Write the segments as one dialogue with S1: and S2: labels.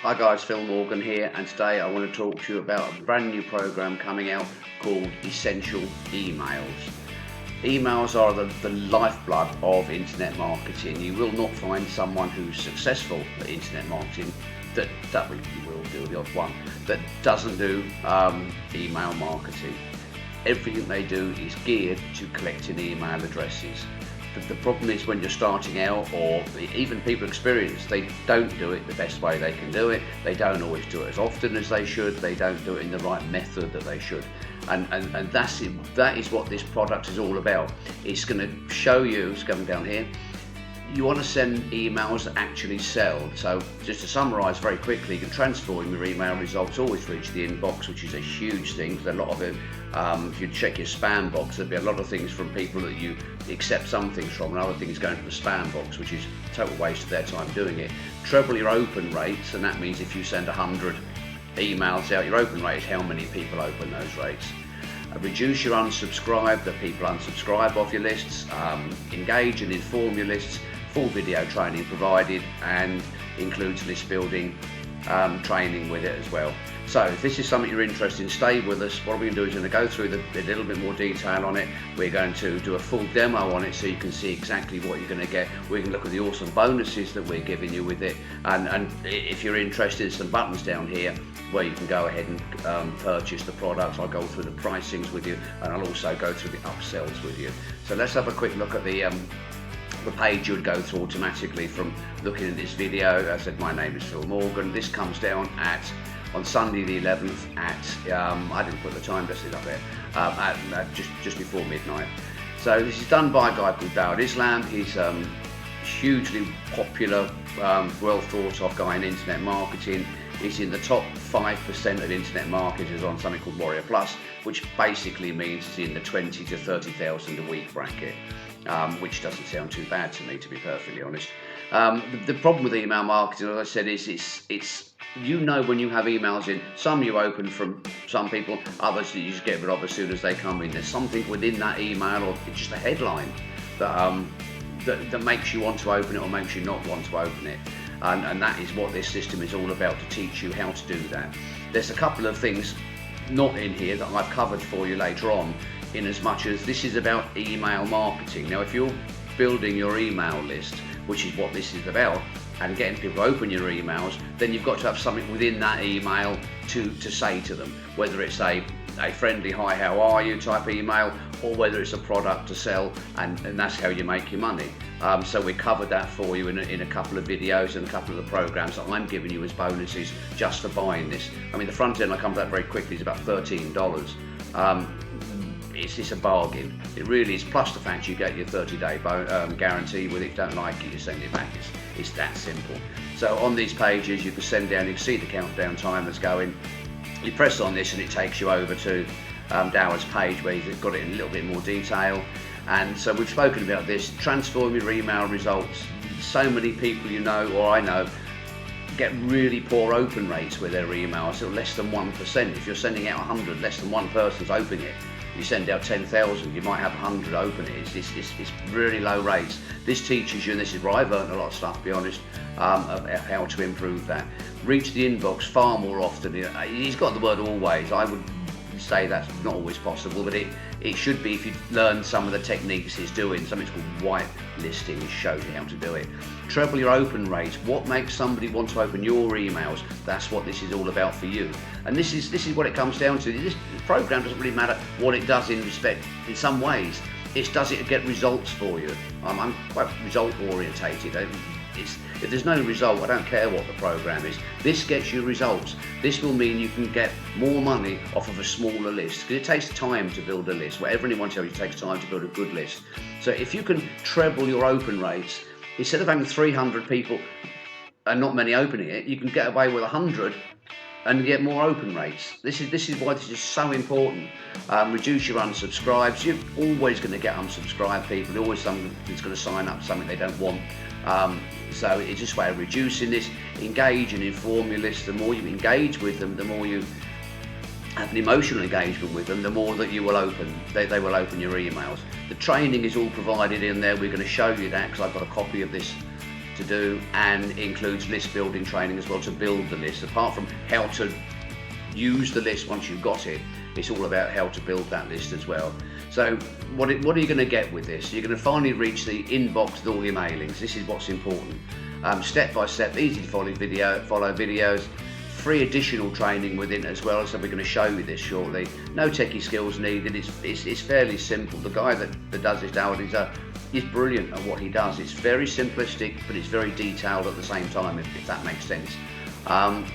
S1: Hi guys, Phil Morgan here, and today I want to talk to you about a brand new program coming out called Essential Emails. Emails are the lifeblood of internet marketing. You will not find someone who's successful at internet marketing that you will do the odd one that doesn't do email marketing. Everything they do is geared to collecting email addresses. The problem is when you're starting out, or even people experienced, they don't do it the best way they can do it. They don't always do it as often as they should. They don't do it in the right method that they should. And that is what this product is all about. It's going to show you, it's coming down here, you want to send emails that actually sell. So just to summarise very quickly, you can transform your email results, always reach the inbox, which is a huge thing. There's a lot of it. If you check your spam box, there'll be a lot of things from people that you accept some things from, and other things going to the spam box, which is a total waste of their time doing it. Treble your open rates, and that means if you send 100 emails out, your open rate is how many people open those rates. Reduce your unsubscribe, that people unsubscribe off your lists. Engage and inform your lists. Full video training provided, and includes list building training with it as well. So if this is something you're interested in, stay with us. What we're going to do is going to go through a little bit more detail on it. We're going to do a full demo on it so you can see exactly what you're going to get. We can look at the awesome bonuses that we're giving you with it, and if you're interested, there's some buttons down here where you can go ahead and purchase the products. I'll go through the pricings with you, and I'll also go through the upsells with you. So let's have a quick look at the page you would go through automatically from looking at this video. As I said, my name is Phil Morgan. This comes down on Sunday the 11th at, I didn't put the time, just it up there, at just before midnight. So this is done by a guy called Dowd Islam. He's hugely popular, well thought of guy in internet marketing. He's in the top 5% of internet marketers on something called Warrior Plus, which basically means he's in the 20 to 30,000 a week bracket. Which doesn't sound too bad to me, to be perfectly honest. The problem with email marketing, as I said, is it's you know when you have emails in. Some you open from some people, others that you just get rid of as soon as they come in. There's something within that email, or just a headline, that makes you want to open it or makes you not want to open it. And that is what this system is all about, to teach you how to do that. There's a couple of things not in here that I've covered for you later on, in as much as this is about email marketing. Now, if you're building your email list, which is what this is about, and getting people to open your emails, then you've got to have something within that email to say to them, whether it's a friendly hi, how are you type email, or whether it's a product to sell, and that's how you make your money. So we covered that for you in a couple of videos and a couple of the programs that I'm giving you as bonuses just for buying this. I mean, the front end, I'll come to that very quickly, is about $13. It's a bargain. It really is, plus the fact you get your 30-day guarantee with it. If you don't like it, you send it back. It's that simple. So on these pages, you can send down, you can see the countdown timers going. You press on this and it takes you over to Dowd's page where he's got it in a little bit more detail. And so we've spoken about this, transform your email results. So many people you know, or I know, get really poor open rates with their emails, so less than 1%. If you're sending out 100, less than one person's opening it. You send out 10,000, you might have 100 open it. It's really low rates. This teaches you, and this is where I've learned a lot of stuff, to be honest, of how to improve that. Reach the inbox far more often. He's got the word always. I would say that's not always possible, but it should be if you learn some of the techniques he's doing. Something called whitelisting, which shows you how to do it. Treble your open rates. What makes somebody want to open your emails? That's what this is all about for you. And this is what it comes down to. This program doesn't really matter what it does in some ways. Does it get results for you? I'm quite result orientated. If there's no result, I don't care what the program is. This gets you results. This will mean you can get more money off of a smaller list, because it takes time to build a list. Whatever anyone tells you, it takes time to build a good list. So if you can treble your open rates, instead of having 300 people and not many opening it, you can get away with 100 and get more open rates. This is why this is so important. Reduce your unsubscribes. You're always going to get unsubscribed people. Always someone who's going to sign up something they don't want. So it's just a way of reducing this. Engage and inform your list. The more you engage with them, the more you have an emotional engagement with them, the more that you will open. They will open your emails. The training is all provided in there. We're going to show you that, because I've got a copy of this to do, and includes list building training as well to build the list. Apart from how to use the list once you've got it, it's all about how to build that list as well. So what are you going to get with this? You're going to finally reach the inbox with all your mailings. This is what's important. Step by step, easy to follow videos, free additional training within as well. So we're going to show you this shortly. No techie skills needed. It's fairly simple. The guy that does this, Howard, he's brilliant at what he does. It's very simplistic, but it's very detailed at the same time, if that makes sense.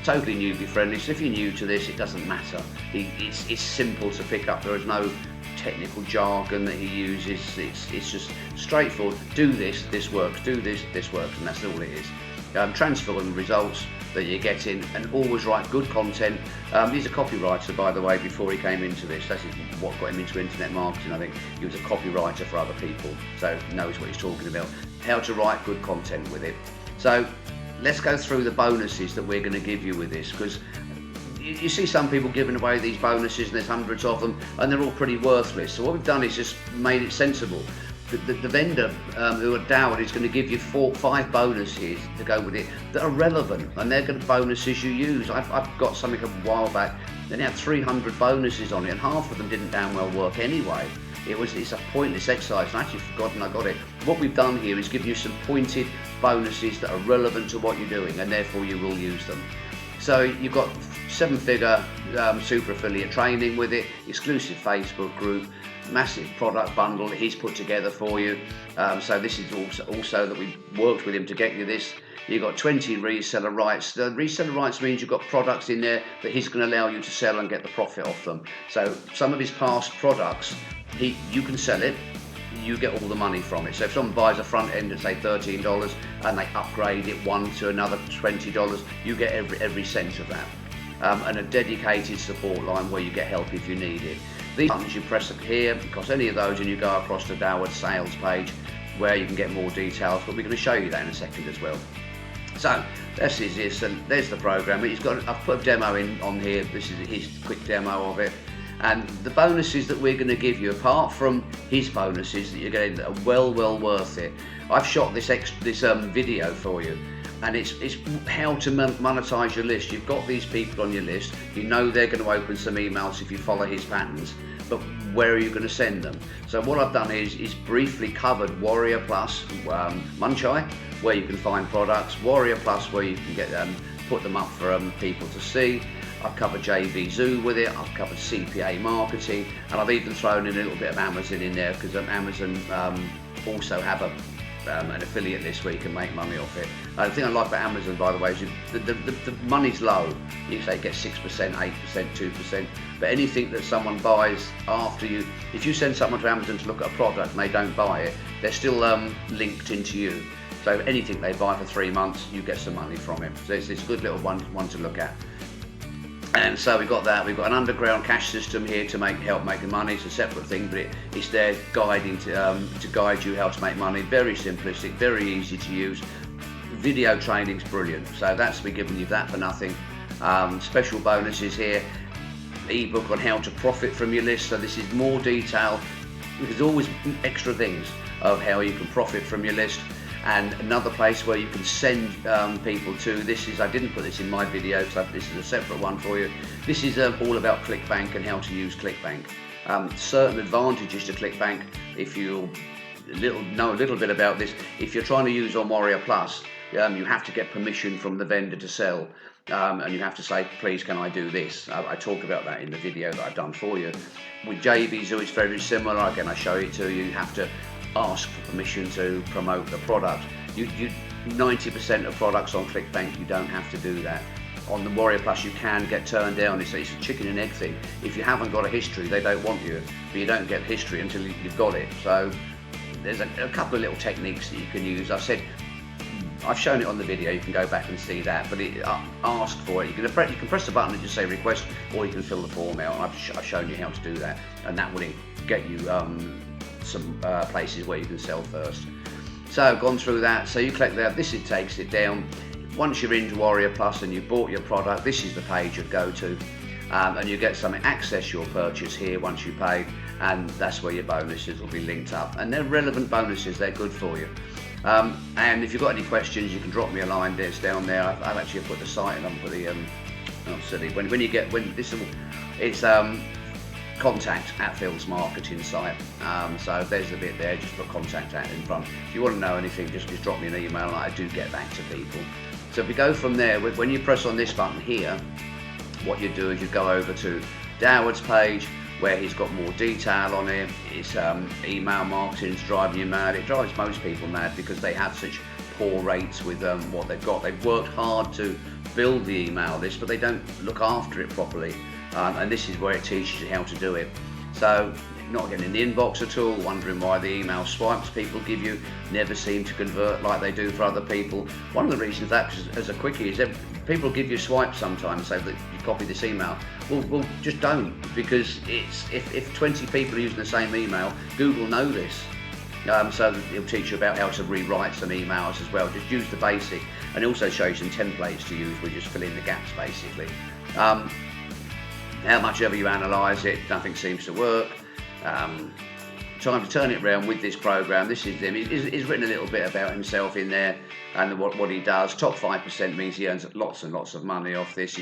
S1: Totally newbie friendly, so if you're new to this, it doesn't matter. It's simple to pick up. There is no technical jargon that he uses. It's just straightforward. Do this, this works. Do this, this works, and that's all it is. Transferring results that you're getting, and always write good content. He's a copywriter, by the way, before he came into this. That's what got him into internet marketing. I think he was a copywriter for other people, so knows what he's talking about. How to write good content with it. So let's go through the bonuses that we're going to give you with this, because you see some people giving away these bonuses, and there's hundreds of them, and they're all pretty worthless. So what we've done is just made it sensible. The vendor who are Dowd is going to give you 5 bonuses to go with it that are relevant, and they're going to bonuses you use. I've got something a while back, they had 300 bonuses on it, and half of them didn't damn well work anyway. It's a pointless exercise, and I actually forgotten I got it. What we've done here is give you some pointed bonuses that are relevant to what you're doing, and therefore you will use them. So you've got 7-figure super affiliate training with it, exclusive Facebook group, massive product bundle that he's put together for you. So this is also that we worked with him to get you this. You've got 20 reseller rights. The reseller rights means you've got products in there that he's going to allow you to sell and get the profit off them. So some of his past products, you can sell it, you get all the money from it. So if someone buys a front end at say $13 and they upgrade it one to another $20, you get every cent of that. And a dedicated support line where you get help if you need it. These buttons you press here, because any of those, and you go across to Dowd sales page where you can get more details, but we're going to show you that in a second as well. So this is this, and there's the program. I've put a demo in on here. This is his quick demo of it. And the bonuses that we're going to give you, apart from his bonuses that you're getting, that are well worth it. I've shot this video for you, and it's how to monetize your list. You've got these people on your list. You know they're going to open some emails if you follow his patterns, but where are you going to send them? So what I've done is briefly covered Warrior Plus, Munchai, where you can find products, Warrior Plus, where you can get put them up for people to see. I've covered JV Zoo with it, I've covered CPA marketing, and I've even thrown in a little bit of Amazon in there, because Amazon also have an affiliate list where you can make money off it. The thing I like about Amazon, by the way, is the money's low. You say get 6%, 8%, 2%, but anything that someone buys after you, if you send someone to Amazon to look at a product and they don't buy it, they're still linked into you. So anything they buy for 3 months, you get some money from it. So it's a good little one to look at. And so we've got that. We've got an underground cash system here to help making money. It's a separate thing, but it's there guiding to guide you how to make money. Very simplistic, very easy to use. Video training's brilliant. So we're giving you that for nothing. Special bonuses here. Ebook on how to profit from your list. So this is more detail. There's always extra things of how you can profit from your list. And another place where you can send people to, I didn't put this in my video, so this is a separate one for you. This is all about ClickBank and how to use ClickBank. Certain advantages to ClickBank, if you know a little bit about this. If you're trying to use on Warrior Plus, you have to get permission from the vendor to sell. And you have to say, please, can I do this? I talk about that in the video that I've done for you. With JV Zoo, it's very similar. Again, I show it to you. You have to ask for permission to promote the product. 90% of products on ClickBank, you don't have to do that. On the Warrior Plus, you can get turned down. It's a chicken and egg thing. If you haven't got a history, they don't want you, but you don't get history until you've got it. So there's a couple of little techniques that you can use. I've shown it on the video, you can go back and see that, but ask for it. You can press the button and just say request, or you can fill the form out, and I've shown you how to do that, and that will get you some places where you can sell first. So I've gone through that. So you click there, this takes it down. Once you're into Warrior Plus and you've bought your product, this is the page you'd go to, and you get something, access your purchase here once you pay, and that's where your bonuses will be linked up, and they're relevant bonuses, they're good for you. And if you've got any questions, you can drop me a line. There's down there. I've actually put the site and I've put the not silly. It's contact@Phil's marketing site. So there's the bit there. Just put contact at in front. If you want to know anything, just drop me an email, and I do get back to people. So if we go from there, when you press on this button here, what you do is you go over to Doward's page, where he's got more detail on it. It's email marketing's driving you mad. It drives most people mad because they have such poor rates with what they've got. They've worked hard to build the email list, but they don't look after it properly. And this is where it teaches you how to do it. So not getting in the inbox at all, wondering why the email swipes people give you never seem to convert like they do for other people. One of the reasons that, as a quickie, is that people give you swipes sometimes, say that you copy this email. Well, just don't, because if 20 people are using the same email, Google know this. So it'll teach you about how to rewrite some emails as well. Just use the basic, and it also shows you some templates to use where you just fill in the gaps basically. How much ever you analyse it, nothing seems to work. Time to turn it around with this program. This is him. He's written a little bit about himself in there and what he does. Top 5% means he earns lots and lots of money off this.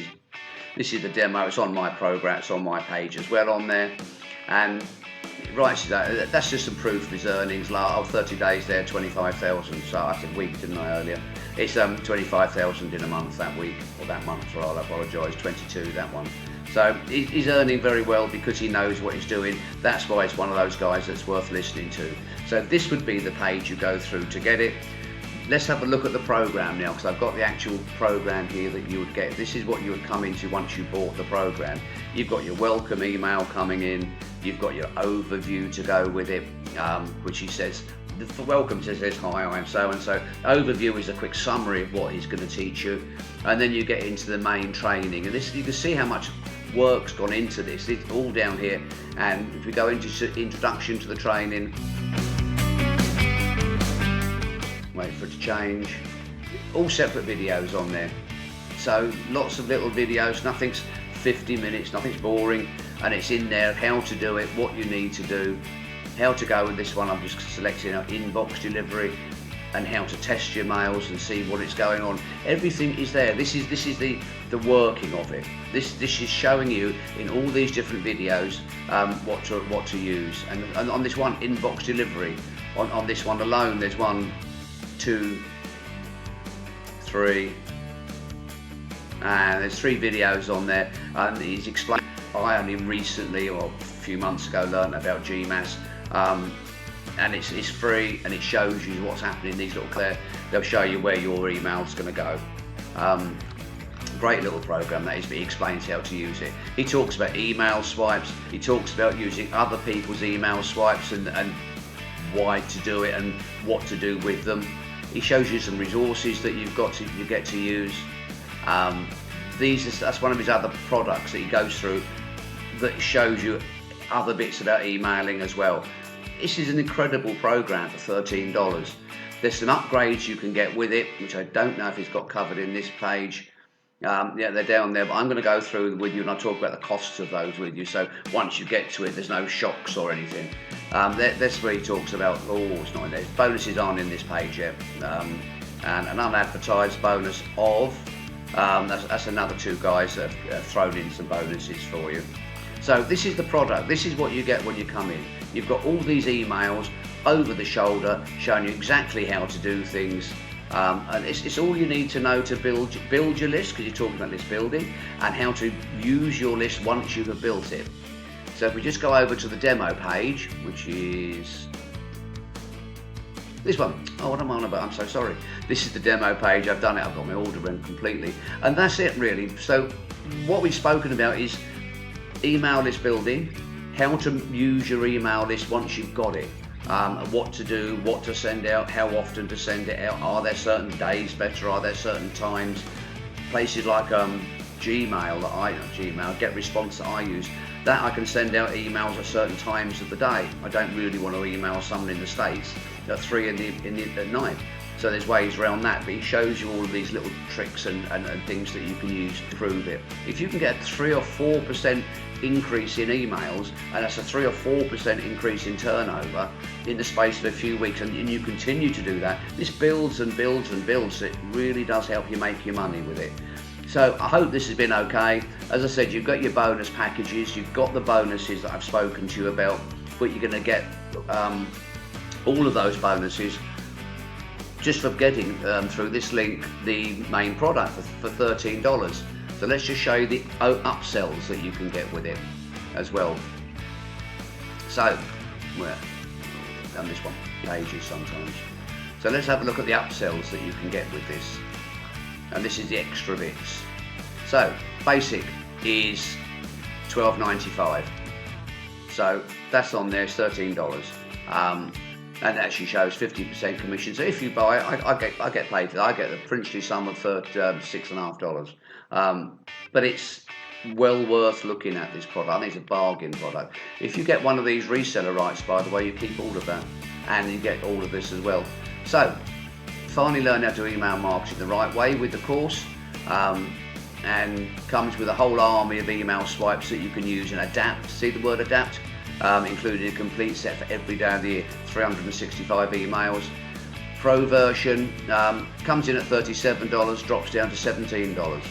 S1: This is the demo. It's on my program. It's on my page as well on there. And it writes that that's just some proof of his earnings. 30 days there, 25,000. So I said week, didn't I, earlier? It's 25,000 in a month that week, or that month. So I'll apologise. 22 that one. So he's earning very well because he knows what he's doing. That's why he's one of those guys that's worth listening to. So this would be the page you go through to get it. Let's have a look at the program now, because I've got the actual program here that you would get. This is what you would come into once you bought the program. You've got your welcome email coming in. You've got your overview to go with it, which he says, for welcome says, hi, I'm so-and-so. Overview is a quick summary of what he's going to teach you. And then you get into the main training. And this, you can see how much work's gone into this. It's all down here. And if we go into introduction to the training, wait for it to change, all separate videos on there. So lots of little videos, nothing's 50 minutes, nothing's boring, and it's in there how to do it, what you need to do, how to go with this one. I'm just selecting our inbox delivery and how to test your mails and see what is going on. Everything is there. This is the working of it. This is showing you in all these different videos what to use. And on this one, inbox delivery, on this one alone, there's 1, 2, 3, and there's 3 videos on there. And he's explained. I only recently, or a few months ago, learned about GMAS. And it's free, and it shows you what's happening in these little clear. They'll show you where your email's going to go. Great little program that is, but he explains how to use it. He talks about email swipes. He talks about using other people's email swipes and why to do it and what to do with them. He shows you some resources that you get to use. That's one of his other products that he goes through that shows you other bits about emailing as well. This is an incredible program for $13. There's some upgrades you can get with it, which I don't know if he's got covered in this page. Yeah, they're down there, but I'm going to go through with you and I'll talk about the costs of those with you. So once you get to it, there's no shocks or anything. That's where he talks about, it's not in there. Bonuses aren't in this page yet. And an unadvertised bonus of, that's another 2 guys that have thrown in some bonuses for you. So this is the product. This is what you get when you come in. You've got all these emails over the shoulder showing you exactly how to do things. And it's all you need to know to build your list, because you're talking about list building, and how to use your list once you have built it. So if we just go over to the demo page, which is this one. Oh, what am I on about? I'm so sorry. This is the demo page. I've done it. I've got my order in completely. And that's it really. So what we've spoken about is email list building, how to use your email list once you've got it. What to do, what to send out, how often to send it out. Are there certain days better? Are there certain times? Places like Gmail, GetResponse that I use, that I can send out emails at certain times of the day. I don't really want to email someone in the States at 3 at night. So there's ways around that, but he shows you all of these little tricks and things that you can use to prove it. If you can get 3 or 4% increase in emails, and that's a 3 or 4% increase in turnover in the space of a few weeks, and you continue to do that, this builds and builds and builds. It really does help you make your money with it. So I hope this has been okay. As I said, you've got your bonus packages, you've got the bonuses that I've spoken to you about, but you're going to get all of those bonuses just for getting through this link the main product for $13. So let's just show you the upsells that you can get with it as well. So, well, I've done this one, pages sometimes. So let's have a look at the upsells that you can get with this. And this is the extra bits. So basic is $12.95. So that's on there, it's $13. And it actually shows 50% commission. So if you buy, I get paid for that. I get the princely sum of $6.50. But it's well worth looking at this product. I think it's a bargain product. If you get one of these reseller rights, by the way, you keep all of that, and you get all of this as well. So finally learn how to email marketing the right way with the course, and comes with a whole army of email swipes that you can use and adapt. See the word adapt? Including a complete set for every day of the year, 365 emails. Pro version comes in at $37, drops down to $17.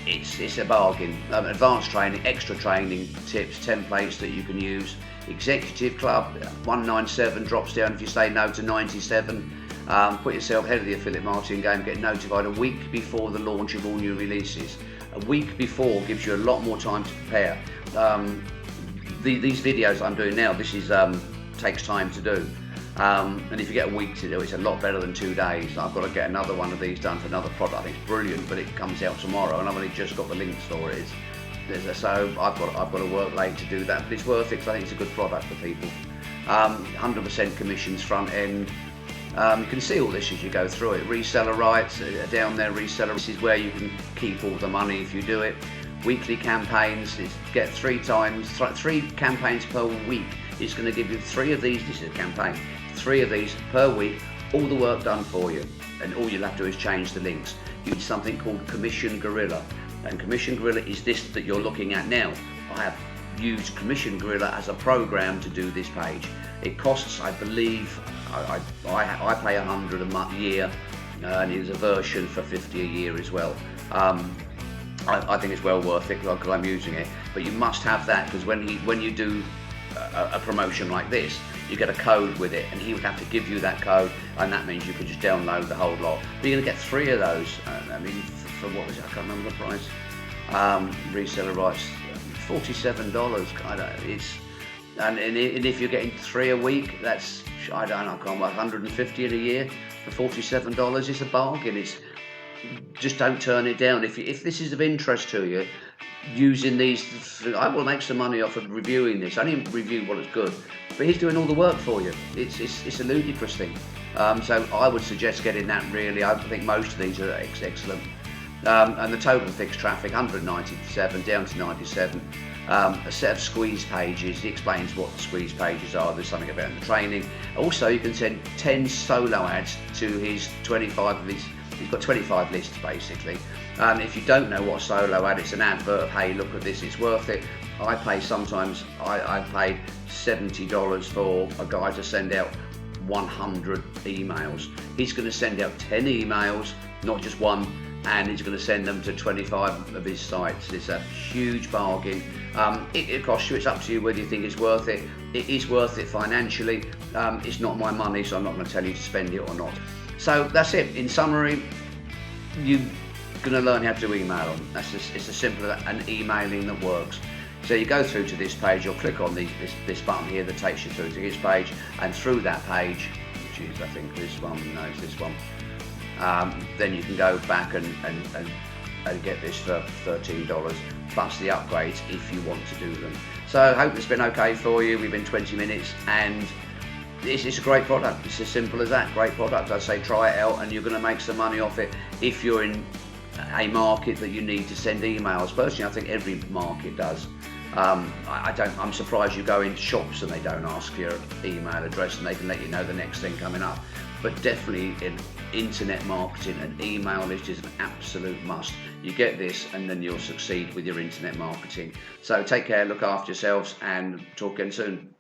S1: It's a bargain. Advanced training, extra training, tips, templates that you can use. Executive Club, $197, drops down if you say no to $97. Put yourself ahead of the affiliate marketing game, get notified a week before the launch of all new releases. A week before gives you a lot more time to prepare. These videos I'm doing now, this is takes time to do, and if you get a week to do, it's a lot better than 2 days. I've got to get another one of these done for another product. I think it's brilliant, but it comes out tomorrow, and I've only just got the links for it. So I've got to work late to do that, but it's worth it because I think it's a good product for people. 100% commissions front end. You can see all this as you go through it. Reseller rights down there. Reseller. This is where you can keep all the money if you do it. Weekly campaigns, get 3 campaigns per week. It's going to give you 3 of these. This is a campaign, 3 of these per week, all the work done for you, and all you'll have to do is change the links. Use something called Commission Gorilla, and Commission Gorilla is this that you're looking at now. I have used Commission Gorilla as a program to do this page. It costs, I believe, I pay $100 a year, and there's a version for $50 a year as well. I think it's well worth it because I'm using it, but you must have that, because when you do a promotion like this, you get a code with it, and he would have to give you that code, and that means you can just download the whole lot. But you're going to get 3 of those. I mean, for what was it? I can't remember the price. Reseller rights, $47. And if you're getting 3 a week, that's I can't remember, 150 in a year for $47. It's a bargain. Just don't turn it down. If this is of interest to you, using these, I will make some money off of reviewing this. I didn't review what is good, but he's doing all the work for you. It's a ludicrous thing. So I would suggest getting that. Really, I think most of these are excellent. And the total fixed traffic, 197 down to 97. A set of squeeze pages. He explains what the squeeze pages are. There's something about the training. Also, you can send 10 solo ads to his 25 of these. He's got 25 lists basically. If you don't know what solo ad, it's an advert of, hey, look at this, it's worth it. I paid $70 for a guy to send out 100 emails. He's going to send out 10 emails, not just one, and he's going to send them to 25 of his sites. It's a huge bargain. It costs you, it's up to you whether you think it's worth it. It is worth it financially. It's not my money, so I'm not going to tell you to spend it or not. So that's it. In summary, you're going to learn how to email them. It's as simple as an emailing that works. So you go through to this page, you'll click on this button here that takes you through to this page, and through that page, which is I think this one, no, it's this one, then you can go back and get this for $13 plus the upgrades if you want to do them. So I hope it's been okay for you. We've been 20 minutes, and it's a great product. It's as simple as that. Great product. I say try it out, and you're going to make some money off it if you're in a market that you need to send emails. Personally, I think every market does. I'm surprised you go into shops and they don't ask for your email address, and they can let you know the next thing coming up. but definitely in internet marketing, an email list is an absolute must. You get this and then you'll succeed with your internet marketing. So take care, look after yourselves, and talk again soon.